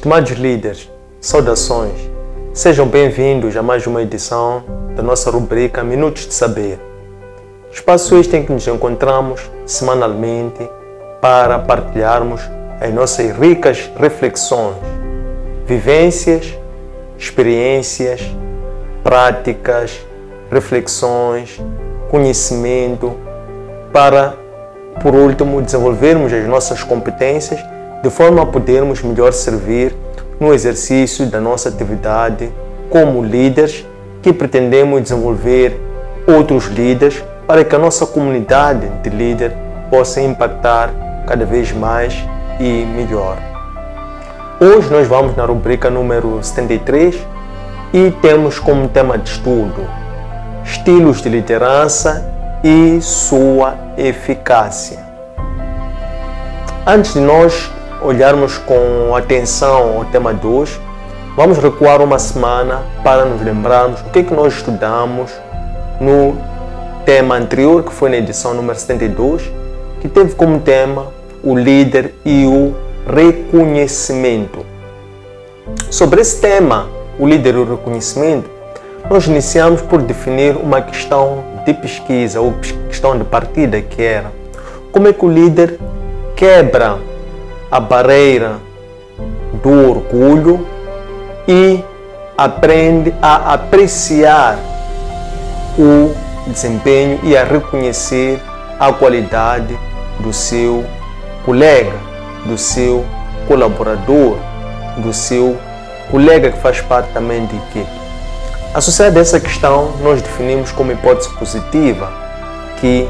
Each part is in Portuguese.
Estimados líderes, saudações. Sejam bem-vindos a mais uma edição da nossa rubrica Minutos de Saber. Espaço este em que nos encontramos semanalmente para partilharmos as nossas ricas reflexões, vivências, experiências, práticas, reflexões, conhecimento, para, por último, desenvolvermos as nossas competências de forma a podermos melhor servir no exercício da nossa atividade como líderes que pretendemos desenvolver outros líderes para que a nossa comunidade de líderes possa impactar cada vez mais e melhor. Hoje nós vamos na rubrica número 73 e temos como tema de estudo estilos de liderança e sua eficácia. Antes de nós olharmos com atenção ao tema de hoje, vamos recuar uma semana para nos lembrarmos o que é que nós estudamos no tema anterior, que foi na edição número 72, que teve como tema o líder e o reconhecimento. Sobre esse tema, o líder e o reconhecimento, nós iniciamos por definir uma questão de pesquisa ou questão de partida, que era como é que o líder quebra a barreira do orgulho e aprende a apreciar o desempenho e a reconhecer a qualidade do seu colega, do seu colaborador, do seu colega que faz parte também da equipe. Associado a essa questão, nós definimos como hipótese positiva que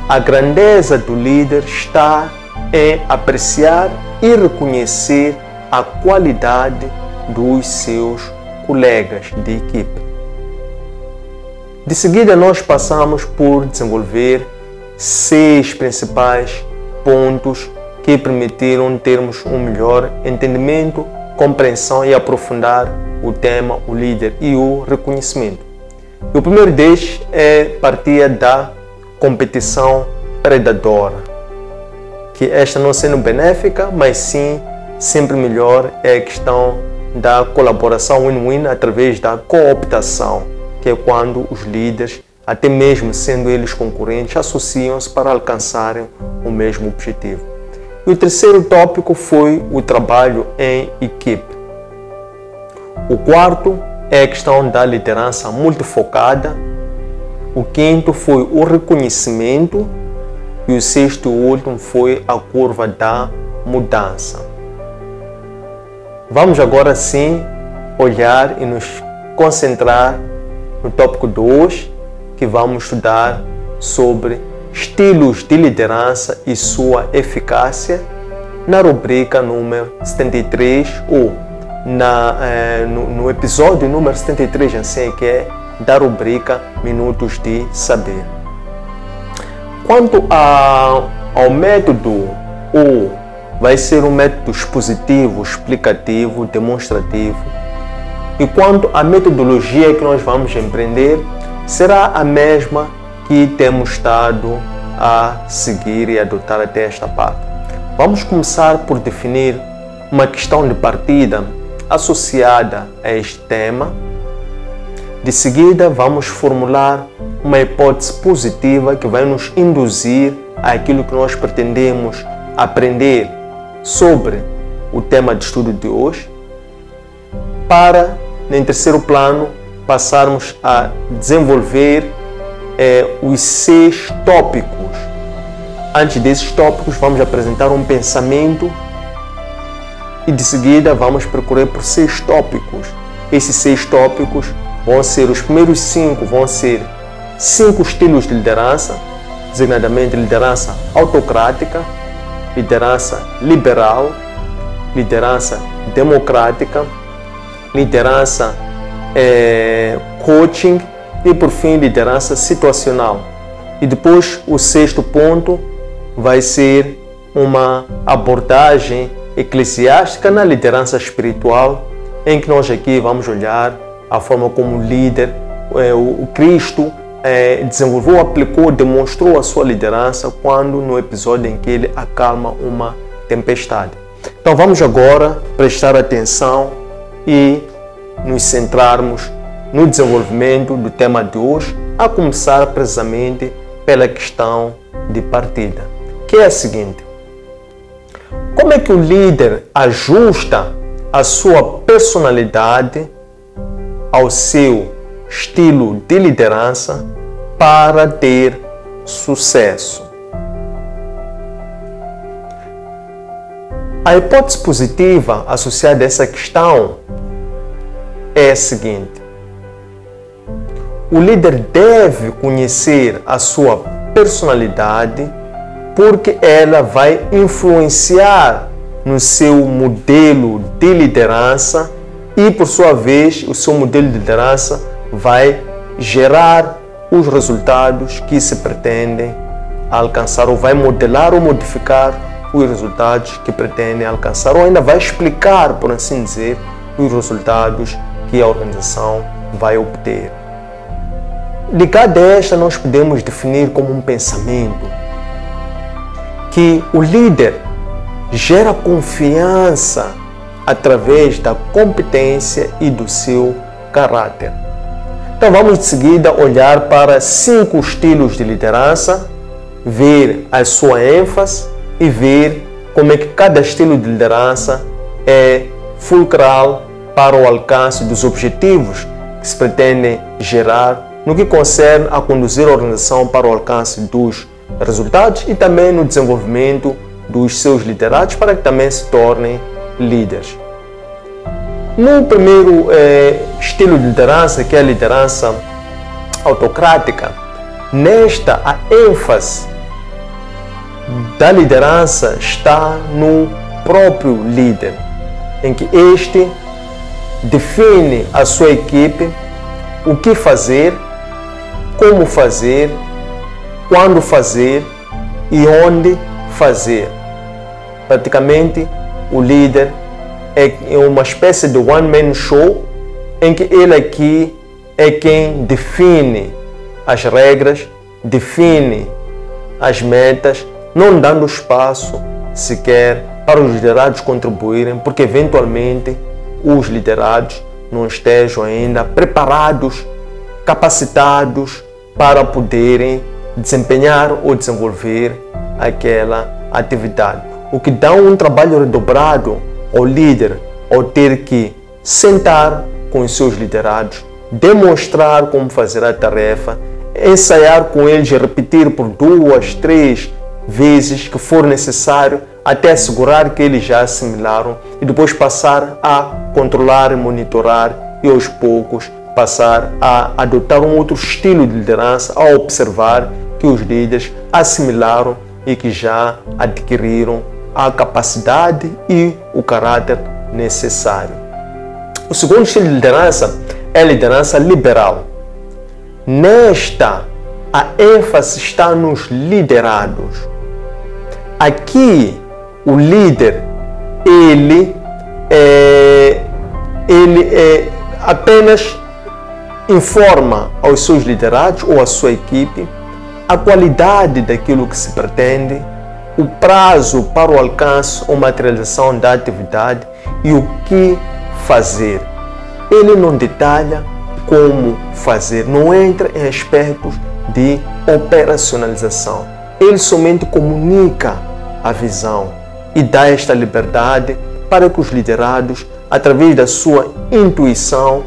a grandeza do líder está em apreciar e reconhecer a qualidade dos seus colegas de equipe. De seguida, nós passamos por desenvolver 6 principais pontos que permitiram termos um melhor entendimento, compreensão e aprofundar o tema, o líder e o reconhecimento. E o primeiro deles partia da competição predadora, que esta não sendo benéfica, mas sim sempre melhor, é a questão da colaboração win-win através da cooptação, que é quando os líderes, até mesmo sendo eles concorrentes, associam-se para alcançarem o mesmo objetivo. E o terceiro tópico foi o trabalho em equipe. O quarto é a questão da liderança multifocada. O quinto foi o reconhecimento. E o sexto e último foi a curva da mudança. Vamos agora sim olhar e nos concentrar no tópico 2, que vamos estudar sobre estilos de liderança e sua eficácia, na rubrica número 73, ou no episódio número 73, assim, que é da rubrica Minutos de Saber. Quanto ao método, vai ser um método expositivo, explicativo, demonstrativo. E quanto à metodologia que nós vamos empreender, será a mesma que temos estado a seguir e adotar até esta parte. Vamos começar por definir uma questão de partida associada a este tema. De seguida, vamos formular uma hipótese positiva que vai nos induzir àquilo que nós pretendemos aprender sobre o tema de estudo de hoje, para, em terceiro plano, passarmos a desenvolver os 6 tópicos. Antes desses tópicos, vamos apresentar um pensamento e, de seguida, vamos percorrer por 6 tópicos. Esses 6 tópicos vão ser, os primeiros 5 vão ser 5 estilos de liderança, designadamente liderança autocrática, liderança liberal, liderança democrática, liderança coaching e, por fim, liderança situacional. E depois, o 6º ponto vai ser uma abordagem eclesiástica na liderança espiritual, em que nós aqui vamos olhar a forma como o líder, o Cristo, desenvolveu, aplicou, demonstrou a sua liderança quando no episódio em que ele acalma uma tempestade. Então vamos agora prestar atenção e nos centrarmos no desenvolvimento do tema de hoje, a começar precisamente pela questão de partida, que é a seguinte: como é que o líder ajusta a sua personalidade ao seu estilo de liderança para ter sucesso? A hipótese positiva associada a essa questão é a seguinte: o líder deve conhecer a sua personalidade porque ela vai influenciar no seu modelo de liderança e, por sua vez, o seu modelo de liderança vai gerar os resultados que se pretendem alcançar, ou vai modelar ou modificar os resultados que pretendem alcançar, ou ainda vai explicar, por assim dizer, os resultados que a organização vai obter. Ligado a esta, nós podemos definir como um pensamento que o líder gera confiança através da competência e do seu caráter. Então vamos de seguida olhar para 5 estilos de liderança, ver a sua ênfase e ver como é que cada estilo de liderança é fulcral para o alcance dos objetivos que se pretendem gerar no que concerne a conduzir a organização para o alcance dos resultados e também no desenvolvimento dos seus liderados para que também se tornem líderes. No primeiro estilo de liderança, que é a liderança autocrática, nesta a ênfase da liderança está no próprio líder, em que este define a sua equipe, o que fazer, como fazer, quando fazer e onde fazer. Praticamente, o líder é uma espécie de one-man show em que ele aqui é quem define as regras, define as metas, não dando espaço sequer para os liderados contribuírem, porque eventualmente os liderados não estejam ainda preparados, capacitados para poderem desempenhar ou desenvolver aquela atividade. O que dá um trabalho redobrado ao líder ao ter que sentar com os seus liderados, demonstrar como fazer a tarefa, ensaiar com eles, repetir por 2, 3 vezes que for necessário, até assegurar que eles já assimilaram e depois passar a controlar e monitorar e aos poucos passar a adotar um outro estilo de liderança ao observar que os líderes assimilaram e que já adquiriram a capacidade e o caráter necessário. O segundo estilo de liderança é a liderança liberal. Nesta, a ênfase está nos liderados. Aqui, o líder, ele apenas informa aos seus liderados ou à sua equipe a qualidade daquilo que se pretende, o prazo para o alcance ou materialização da atividade e o que fazer. Ele não detalha como fazer, não entra em aspectos de operacionalização. Ele somente comunica a visão e dá esta liberdade para que os liderados, através da sua intuição,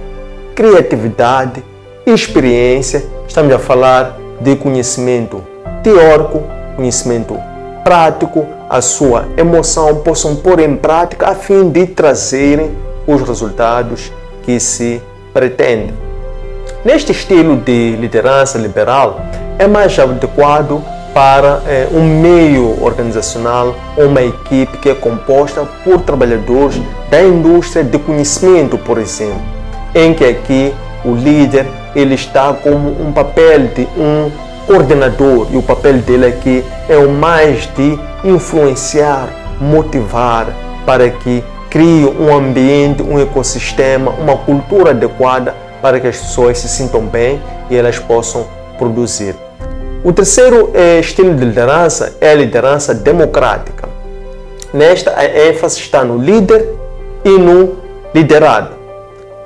criatividade e experiência, estamos a falar de conhecimento teórico, conhecimento prático, a sua emoção, possam pôr em prática a fim de trazerem os resultados que se pretendem. Neste estilo de liderança liberal, é mais adequado para um meio organizacional ou uma equipe que é composta por trabalhadores da indústria de conhecimento, por exemplo, em que aqui o líder ele está como um papel de um coordenador e o papel dele aqui é o mais de influenciar, motivar para que crie um ambiente, um ecossistema, uma cultura adequada para que as pessoas se sintam bem e elas possam produzir. O terceiro estilo de liderança é a liderança democrática. Nesta, a ênfase está no líder e no liderado.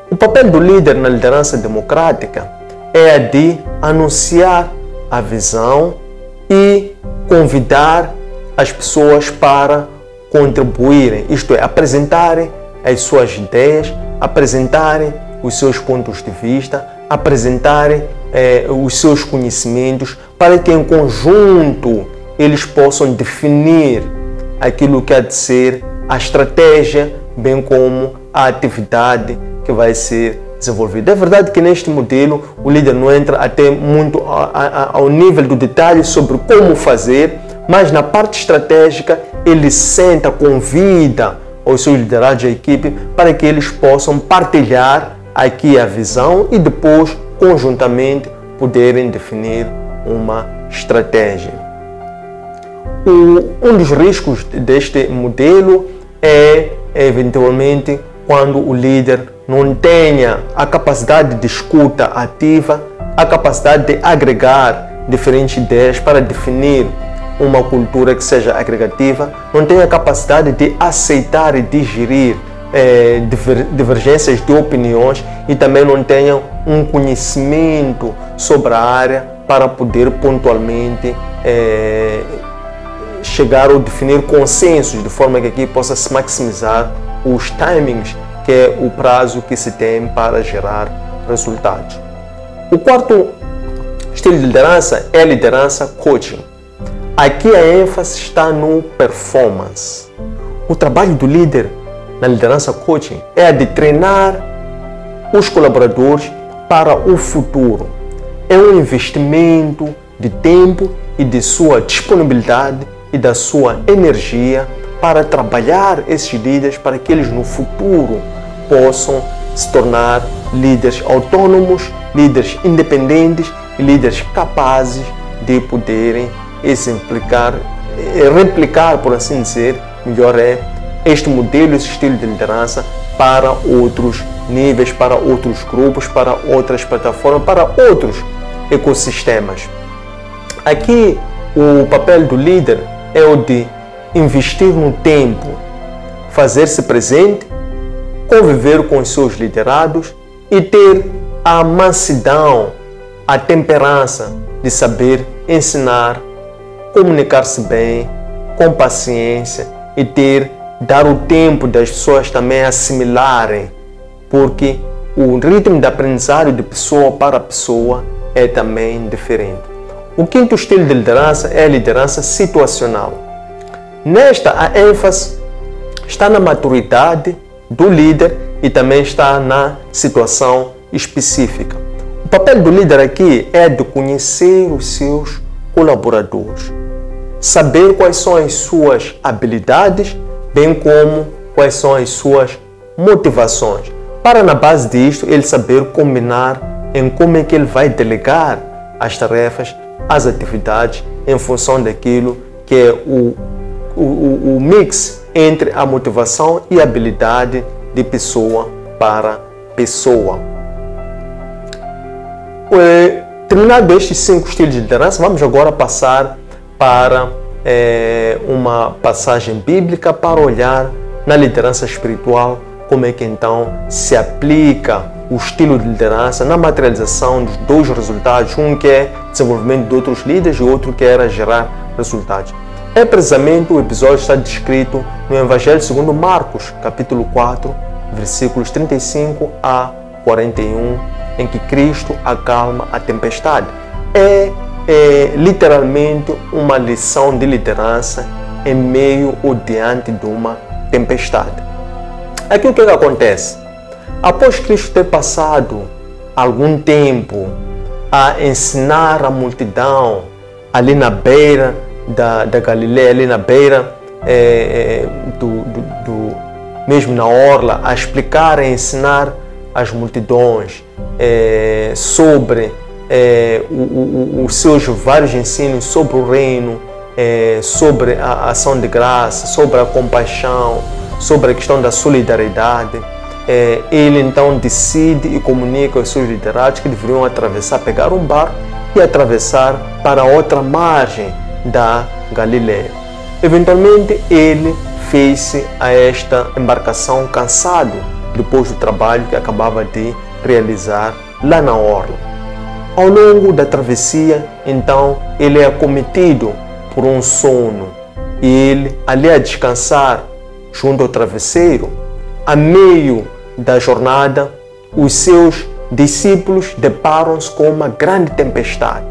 O papel do líder na liderança democrática é a de anunciar a visão e convidar as pessoas para contribuírem, isto é, apresentarem as suas ideias, apresentarem os seus pontos de vista, apresentarem os seus conhecimentos, para que em conjunto eles possam definir aquilo que há de ser a estratégia, bem como a atividade que vai ser desenvolvida. É verdade que neste modelo o líder não entra até muito ao nível do detalhe sobre como fazer, mas na parte estratégica ele senta, convida os seus liderados, a equipe, para que eles possam partilhar aqui a visão e depois, conjuntamente, poderem definir uma estratégia. Um dos riscos deste modelo é, eventualmente, quando o líder não tenha a capacidade de escuta ativa, a capacidade de agregar diferentes ideias para definir uma cultura que seja agregativa, não tenha a capacidade de aceitar e digerir divergências de opiniões e também não tenha um conhecimento sobre a área para poder pontualmente chegar ou definir consensos de forma que aqui possa se maximizar os timings, que é o prazo que se tem para gerar resultados. O quarto estilo de liderança é a liderança coaching. Aqui a ênfase está no performance. O trabalho do líder na liderança coaching é a de treinar os colaboradores para o futuro. É um investimento de tempo e de sua disponibilidade e da sua energia para trabalhar esses líderes para que eles no futuro possam se tornar líderes autônomos, líderes independentes e líderes capazes de poderem exemplificar, replicar, por assim dizer, melhor este modelo, esse estilo de liderança para outros níveis, para outros grupos, para outras plataformas, para outros ecossistemas. Aqui o papel do líder é o de investir no tempo, fazer-se presente, conviver com os seus liderados e ter a mansidão, a temperança de saber ensinar, comunicar-se bem, com paciência e dar o tempo das pessoas também assimilarem, porque o ritmo de aprendizagem de pessoa para pessoa é também diferente. O quinto estilo de liderança é a liderança situacional. Nesta, a ênfase está na maturidade do líder e também está na situação específica. O papel do líder aqui é de conhecer os seus colaboradores, saber quais são as suas habilidades, bem como quais são as suas motivações, para na base disto ele saber combinar em como é que ele vai delegar as tarefas, as atividades, em função daquilo que é o mix entre a motivação e a habilidade de pessoa para pessoa. Terminado estes 5 estilos de liderança, vamos agora passar para uma passagem bíblica para olhar na liderança espiritual como é que então se aplica o estilo de liderança na materialização dos 2 resultados, um que é desenvolvimento de outros líderes e outro que era gerar resultados. É precisamente o episódio está descrito no Evangelho segundo Marcos, capítulo 4, versículos 35 a 41, em que Cristo acalma a tempestade. É literalmente uma lição de liderança em meio ou diante de uma tempestade. Aqui o que acontece? Após Cristo ter passado algum tempo a ensinar a multidão ali na beira da Galileia, ali na beira mesmo na orla, a explicar, a ensinar as multidões sobre os seus vários ensinos sobre o reino, sobre a ação de graça, sobre a compaixão, sobre a questão da solidariedade. Ele então decide e comunica aos seus liderados que deveriam atravessar, pegar um barco e atravessar para outra margem da Galileia. Eventualmente ele fez-se a esta embarcação cansado depois do trabalho que acabava de realizar lá na orla. Ao longo da travessia, então, ele é acometido por um sono e ele, ali a descansar junto ao travesseiro, a meio da jornada, os seus discípulos deparam-se com uma grande tempestade.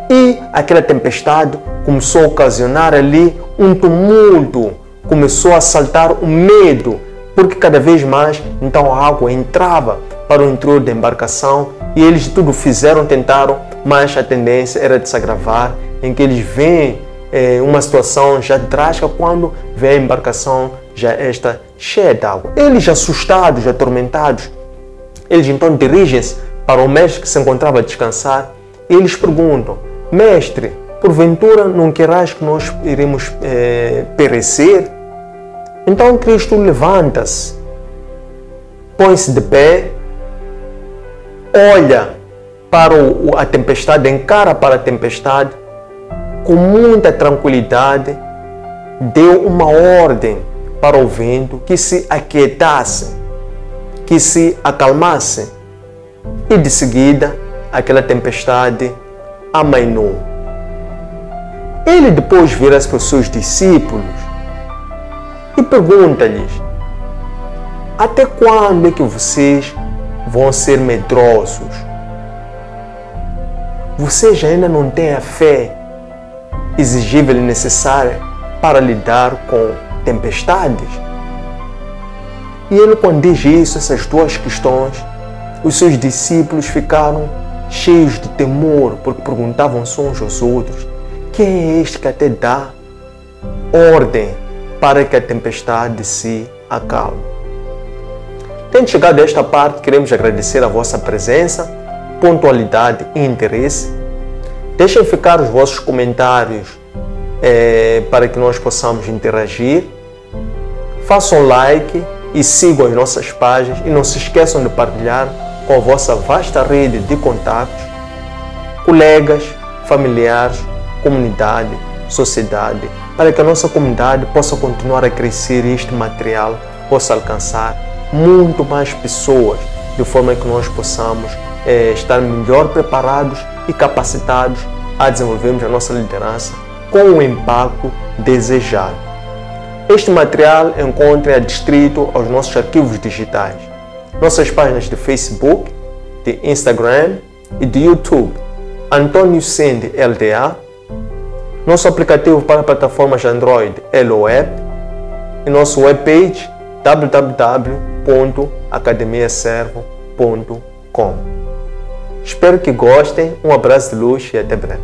E aquela tempestade começou a ocasionar ali um tumulto, começou a saltar o medo, porque cada vez mais então a água entrava para o interior da embarcação e eles tudo fizeram, tentaram, mas a tendência era de se agravar, em que eles veem uma situação já trágica quando vê a embarcação já está cheia d'água. Eles assustados, atormentados, eles então dirigem-se para o mestre que se encontrava a descansar e eles perguntam: mestre, porventura não querás que nós iremos perecer? Então Cristo levanta-se, põe-se de pé, olha para a tempestade, encara para a tempestade, com muita tranquilidade, deu uma ordem para o vento que se aquietasse, que se acalmasse, e de seguida aquela tempestade amainou. Ele depois vira-se para os seus discípulos e pergunta-lhes: até quando é que vocês vão ser medrosos? Vocês ainda não têm a fé exigível e necessária para lidar com tempestades? E ele, quando diz isso, essas duas questões, os seus discípulos ficaram cheios de temor, porque perguntavam-se uns aos outros: quem é este que até dá ordem para que a tempestade se acalme? Tendo chegado a esta parte, queremos agradecer a vossa presença, pontualidade e interesse. Deixem ficar os vossos comentários para que nós possamos interagir. Façam like e sigam as nossas páginas e não se esqueçam de partilhar com a vossa vasta rede de contatos, colegas, familiares, comunidade, sociedade, para que a nossa comunidade possa continuar a crescer e este material possa alcançar muito mais pessoas, de forma que nós possamos estar melhor preparados e capacitados a desenvolvermos a nossa liderança com o impacto desejado. Este material encontra adstrito aos nossos arquivos digitais, nossas páginas de Facebook, de Instagram e de YouTube, Antônio Sende LDA, nosso aplicativo para plataformas Android LOApp e nosso webpage www.academiaservo.com. Espero que gostem, um abraço de luz e até breve.